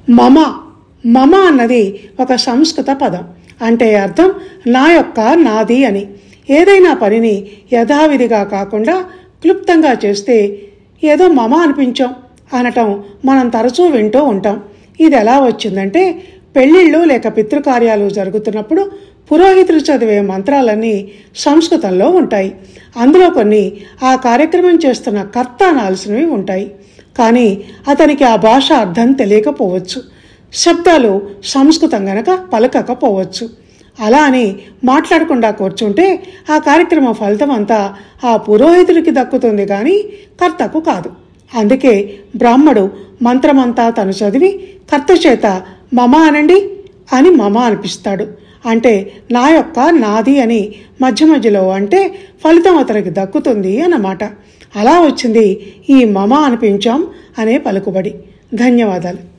మమ. మమ అన్నది ఒక సంస్కృత పదం. అంటే అర్థం నా యొక్క, నాది అని. ఏదైనా పనిని యథావిధిగా కాకుండా క్లుప్తంగా చేస్తే ఏదో మమ అనిపించాం అనటం మనం తరచూ వింటూ ఉంటాం. ఇది ఎలా వచ్చిందంటే, పెళ్ళిళ్ళు లేక పితృకార్యాలు జరుగుతున్నప్పుడు పురోహితులు చదివే మంత్రాలన్నీ సంస్కృతంలో ఉంటాయి. అందులో కొన్ని ఆ కార్యక్రమం చేస్తున్న కర్త అనాల్సినవి ఉంటాయి. కానీ అతనికి ఆ భాష అర్థం తెలియకపోవచ్చు. శబ్దాలు సంస్కృతం గనక పలకకపోవచ్చు. అలా అని మాట్లాడకుండా కూర్చుంటే ఆ కార్యక్రమ ఫలితం అంతా ఆ పురోహితుడికి దక్కుతుంది కానీ కర్తకు కాదు. అందుకే బ్రాహ్మడు మంత్రమంతా తను చదివి కర్త చేత మమ అనండి అని మమ అనిపిస్తాడు. అంటే నా యొక్క, నాది అని మధ్య మధ్యలో అంటే ఫలితం అతనికి దక్కుతుంది అన్నమాట. అలా వచ్చింది ఈ మమ అనిపించాం అనే పలుకుబడి. ధన్యవాదాలు.